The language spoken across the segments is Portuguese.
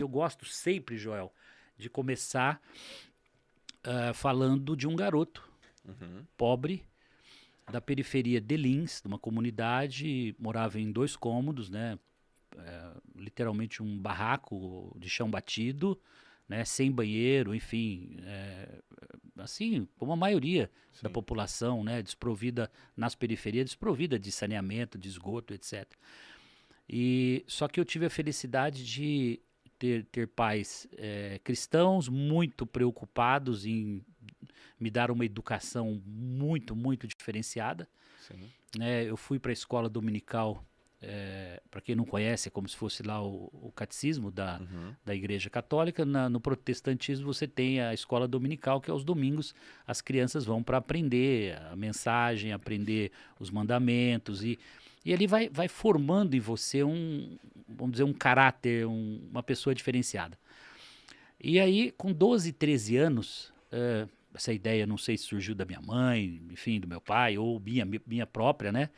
eu gosto sempre, Joel, de começar falando de um garoto pobre da periferia de Lins, de uma comunidade, morava em 2 cômodos, né? Literalmente um barraco de chão batido, né? Sem banheiro, enfim, assim, como a maioria da população, né? Desprovida nas periferias, desprovida de saneamento, de esgoto, etc. E só que eu tive a felicidade de ter pais cristãos muito preocupados em me dar uma educação muito, muito diferenciada. Sim. Né? Eu fui para a escola dominical, para quem não conhece, é como se fosse lá o catecismo da Igreja Católica. No protestantismo você tem a escola dominical, que aos domingos as crianças vão para aprender a mensagem, aprender os mandamentos e ali vai formando em você vamos dizer, um caráter, uma pessoa diferenciada. E aí, com 12, 13 anos, essa ideia, não sei se surgiu da minha mãe, enfim, do meu pai, ou minha própria, né?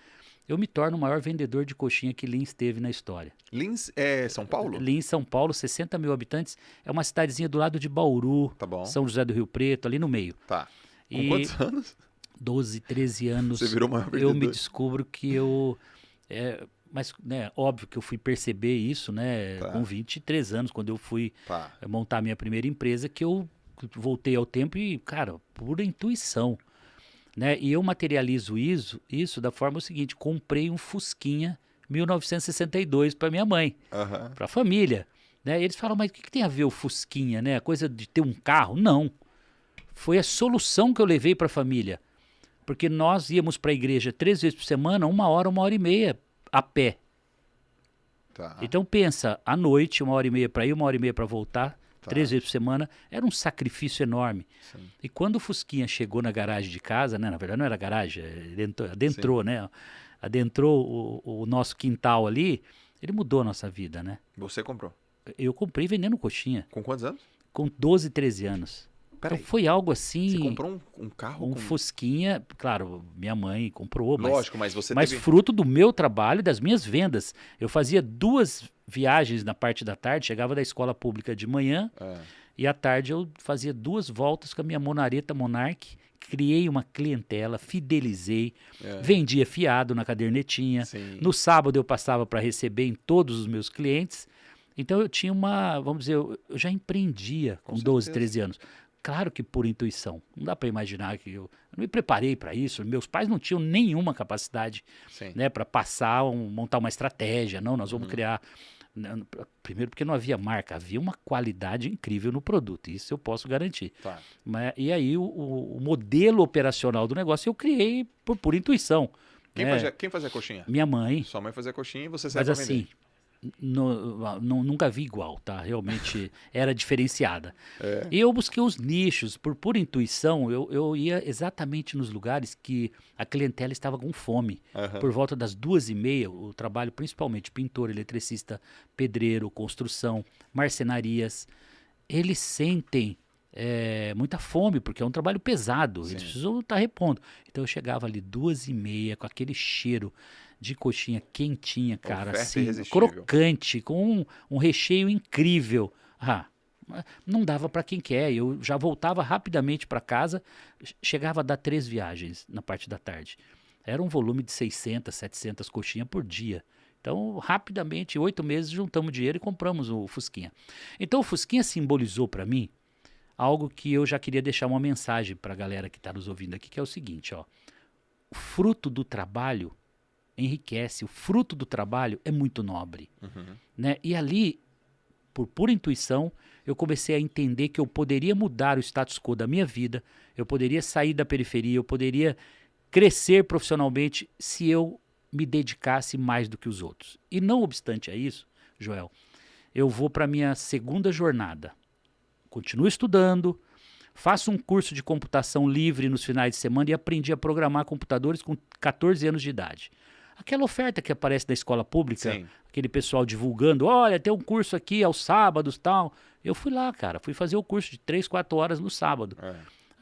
Eu me torno o maior vendedor de coxinha que Lins teve na história. Lins é São Paulo? Lins, São Paulo, 60 mil habitantes. É uma cidadezinha do lado de Bauru, Tá bom. São José do Rio Preto, ali no meio. Tá. Com quantos anos? 12, 13 anos. Você virou o maior vendedor. Eu me descubro que eu... mas, né, óbvio que eu fui perceber isso, né, com 23 anos, quando eu fui montar a minha primeira empresa, que eu voltei ao tempo e, cara, pura intuição, né? E eu materializo isso da forma seguinte: comprei um Fusquinha 1962 para minha mãe, para a família, né? E eles falam, mas o que tem a ver o Fusquinha, né? A coisa de ter um carro? Não. Foi a solução que eu levei para a família, porque nós íamos para a igreja 3 vezes por semana, 1 hora e meia a pé. Tá. Então pensa, à noite, 1 hora e meia para ir, 1 hora e meia para voltar. 3 vezes por semana, era um sacrifício enorme. Sim. E quando o Fusquinha chegou na garagem de casa, né, na verdade não era garagem, ele adentrou, né, adentrou o nosso quintal ali, ele mudou a nossa vida, né? Você comprou? Eu comprei vendendo coxinha. Com quantos anos? Com 12, 13 anos. Peraí. Então foi algo assim... Você comprou um carro? Um Fusquinha, claro, minha mãe comprou, Lógico, mas você mas teve... fruto do meu trabalho e das minhas vendas. Eu fazia 2 viagens na parte da tarde, chegava da escola pública de manhã e à tarde eu fazia 2 voltas com a minha monareta Monarch, criei uma clientela, fidelizei, vendia fiado na cadernetinha. Sim. No sábado eu passava para receber em todos os meus clientes. Então eu tinha vamos dizer, eu já empreendia com 12, 13 anos. Claro que por intuição. Não dá para imaginar que eu não me preparei para isso. Meus pais não tinham nenhuma capacidade, né, para montar uma estratégia. Não, nós vamos criar. Primeiro porque não havia marca, havia uma qualidade incrível no produto. Isso eu posso garantir. Tá. E aí o modelo operacional do negócio eu criei por intuição. Quem fazia coxinha? Minha mãe. Sua mãe fazia coxinha e você saiu Mas pra vender. assim, nunca vi igual, tá? Realmente era diferenciada. E eu busquei os nichos, por intuição, eu ia exatamente nos lugares que a clientela estava com fome. Por volta das 2h30, o trabalho principalmente pintor, eletricista, pedreiro, construção, marcenarias, eles sentem muita fome, porque é um trabalho pesado, eles precisam estar repondo. Então eu chegava ali 2h30 com aquele cheiro de coxinha quentinha, cara, assim, crocante, com um recheio incrível. Não dava para quem quer. Eu já voltava rapidamente para casa, chegava a dar 3 viagens na parte da tarde. Era um volume de 600, 700 coxinhas por dia. Então, rapidamente, 8 meses, juntamos dinheiro e compramos o Fusquinha. Então, o Fusquinha simbolizou para mim algo que eu já queria deixar uma mensagem para a galera que está nos ouvindo aqui, que é o seguinte, ó. O fruto do trabalho enriquece, o fruto do trabalho é muito nobre, né? E ali, por pura intuição, eu comecei a entender que eu poderia mudar o status quo da minha vida, eu poderia sair da periferia, eu poderia crescer profissionalmente se eu me dedicasse mais do que os outros. E não obstante a isso, Joel, eu vou para a minha segunda jornada. Continuo estudando, faço um curso de computação livre nos finais de semana e aprendi a programar computadores com 14 anos de idade. Aquela oferta que aparece na escola pública, aquele pessoal divulgando, olha, tem um curso aqui aos sábados e tal. Eu fui lá, cara, fui fazer o curso de 3, 4 horas no sábado.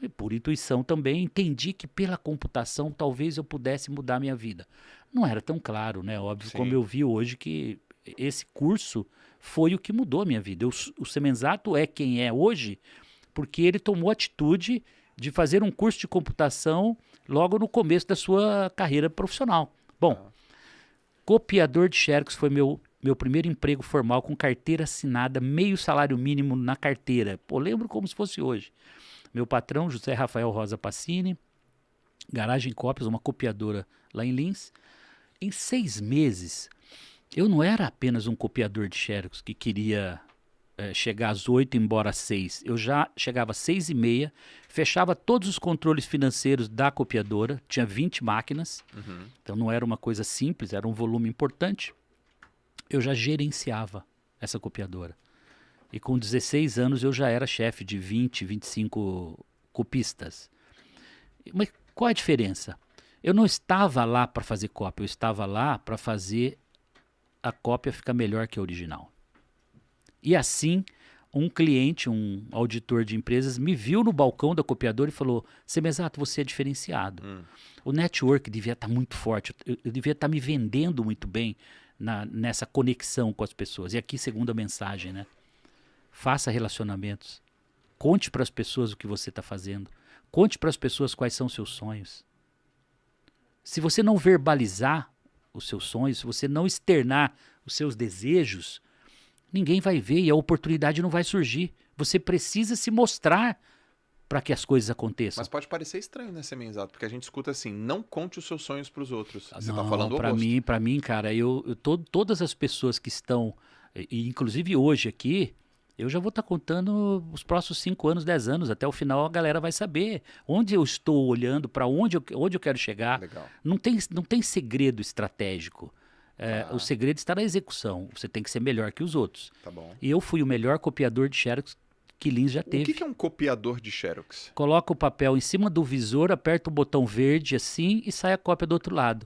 E por intuição também entendi que pela computação talvez eu pudesse mudar a minha vida. Não era tão claro, né? Óbvio, como eu vi hoje que esse curso foi o que mudou a minha vida. O Semenzato é quem é hoje porque ele tomou a atitude de fazer um curso de computação logo no começo da sua carreira profissional. Bom, copiador de xerox foi meu primeiro emprego formal com carteira assinada, meio salário mínimo na carteira. Pô, lembro como se fosse hoje. Meu patrão, José Rafael Rosa Passini, Garagem Cópias, uma copiadora lá em Lins. Em 6 meses, eu não era apenas um copiador de xerox que queria chegar às 8 e ir embora às 6. Eu já chegava às 6h30, fechava todos os controles financeiros da copiadora, tinha 20 máquinas, então não era uma coisa simples, era um volume importante. Eu já gerenciava essa copiadora. E com 16 anos eu já era chefe de 20, 25 copistas. Mas qual é a diferença? Eu não estava lá para fazer cópia, eu estava lá para fazer a cópia ficar melhor que a original. E assim, um cliente, um auditor de empresas, me viu no balcão da copiadora e falou: Semenzato, você é diferenciado. O network devia estar muito forte, eu devia estar me vendendo muito bem nessa conexão com as pessoas. E aqui, segunda mensagem, né? Faça relacionamentos. Conte para as pessoas o que você está fazendo. Conte para as pessoas quais são os seus sonhos. Se você não verbalizar os seus sonhos, se você não externar os seus desejos, ninguém vai ver e a oportunidade não vai surgir. Você precisa se mostrar para que as coisas aconteçam. Mas pode parecer estranho, né, Semenzato? Porque a gente escuta assim, não conte os seus sonhos para os outros. Você está falando o oposto. Para mim, cara, todas as pessoas que estão, e inclusive hoje aqui, eu já vou estar contando os próximos 5 anos, 10 anos, até o final a galera vai saber onde eu estou olhando, para onde eu quero chegar. Legal. Não tem segredo estratégico. O segredo está na execução. Você tem que ser melhor que os outros. Tá bom. E eu fui o melhor copiador de xerox que Lins já teve. O que é um copiador de xerox? Coloca o papel em cima do visor, aperta o botão verde assim e sai a cópia do outro lado.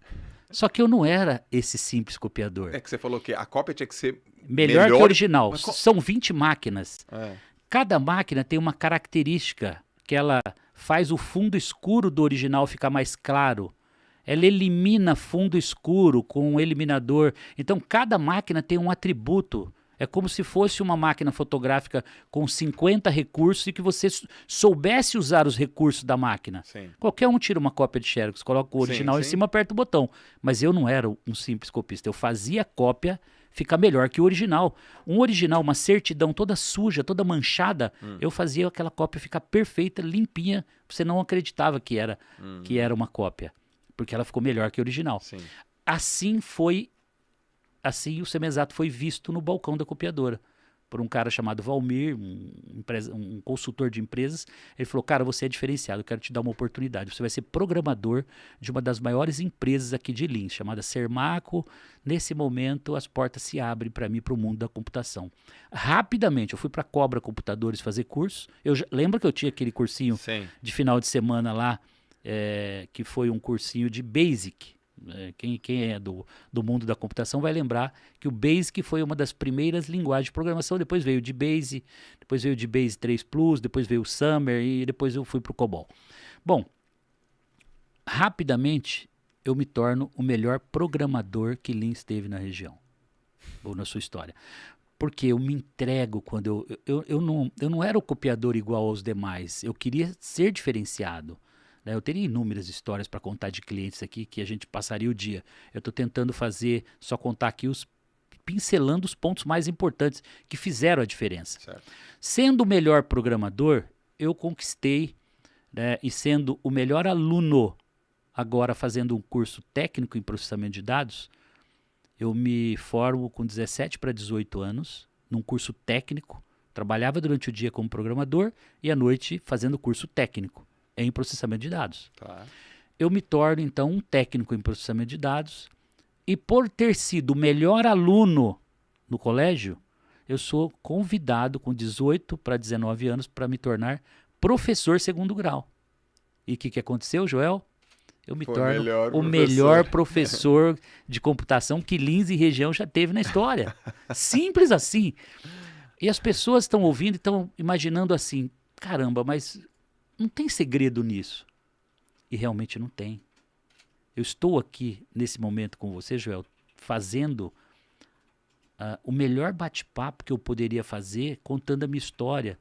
Só que eu não era esse simples copiador. É que você falou que a cópia tinha que ser melhor que a original. São 20 máquinas. É. Cada máquina tem uma característica que ela faz o fundo escuro do original ficar mais claro. Ela elimina fundo escuro com um eliminador. Então, cada máquina tem um atributo. É como se fosse uma máquina fotográfica com 50 recursos e que você soubesse usar os recursos da máquina. Sim. Qualquer um tira uma cópia de xerox, coloca o original em sim. cima, aperta o botão. Mas eu não era um simples copista. Eu fazia a cópia ficar melhor que o original. Um original, uma certidão toda suja, toda manchada, eu fazia aquela cópia ficar perfeita, limpinha. Você não acreditava que era uma cópia, porque ela ficou melhor que o original. Sim. Assim o Semenzato foi visto no balcão da copiadora por um cara chamado Valmir, um consultor de empresas. Ele falou: cara, você é diferenciado, eu quero te dar uma oportunidade. Você vai ser programador de uma das maiores empresas aqui de Lins, chamada Sermaco. Nesse momento, as portas se abrem para mim, para o mundo da computação. Rapidamente, eu fui para Cobra Computadores fazer curso. Lembra que eu tinha aquele cursinho de final de semana lá, que foi um cursinho de Basic. Quem é do mundo da computação vai lembrar que o Basic foi uma das primeiras linguagens de programação. Depois veio o DBase, depois veio o DBase 3 Plus, depois veio o Summer e depois eu fui para o COBOL. Bom, rapidamente eu me torno o melhor programador que Lins teve na região, ou na sua história. Porque eu me entrego quando eu não era o copiador igual aos demais. Eu queria ser diferenciado. Eu teria inúmeras histórias para contar de clientes aqui que a gente passaria o dia. Eu estou tentando só contar aqui pincelando os pontos mais importantes que fizeram a diferença. Certo. Sendo o melhor programador, eu conquistei, e sendo o melhor aluno, agora fazendo um curso técnico em processamento de dados, eu me formo com 17 para 18 anos, num curso técnico, trabalhava durante o dia como programador e à noite fazendo curso técnico em processamento de dados. Tá. Eu me torno, então, um técnico em processamento de dados e por ter sido o melhor aluno no colégio, eu sou convidado com 18 para 19 anos para me tornar professor segundo grau. E o que aconteceu, Joel? Eu me torno o melhor professor de computação que Lins e região já teve na história. Simples assim. E as pessoas estão ouvindo e estão imaginando assim, caramba, mas não tem segredo nisso. E realmente não tem. Eu estou aqui nesse momento com você, Joel, fazendo o melhor bate-papo que eu poderia fazer contando a minha história.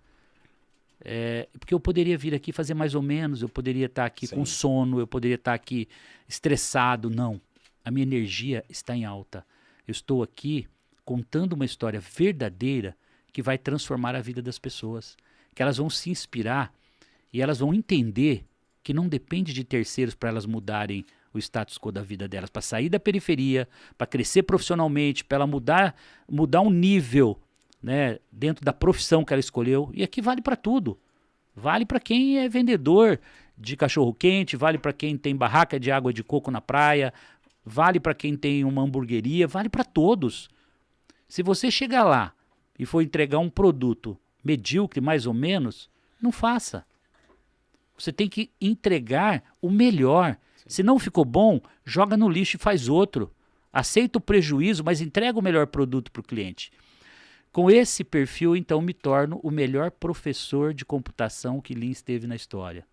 Porque eu poderia vir aqui fazer mais ou menos, eu poderia estar aqui com sono, eu poderia estar aqui estressado. Não, a minha energia está em alta. Eu estou aqui contando uma história verdadeira que vai transformar a vida das pessoas, que elas vão se inspirar e elas vão entender que não depende de terceiros para elas mudarem o status quo da vida delas, para sair da periferia, para crescer profissionalmente, para ela mudar um nível, né, dentro da profissão que ela escolheu. E aqui vale para tudo. Vale para quem é vendedor de cachorro-quente, vale para quem tem barraca de água de coco na praia, vale para quem tem uma hamburgueria, vale para todos. Se você chegar lá e for entregar um produto medíocre, mais ou menos, não faça. Você tem que entregar o melhor. Se não ficou bom, joga no lixo e faz outro. Aceita o prejuízo, mas entrega o melhor produto para o cliente. Com esse perfil, então, me torno o melhor professor de computação que Lean esteve na história.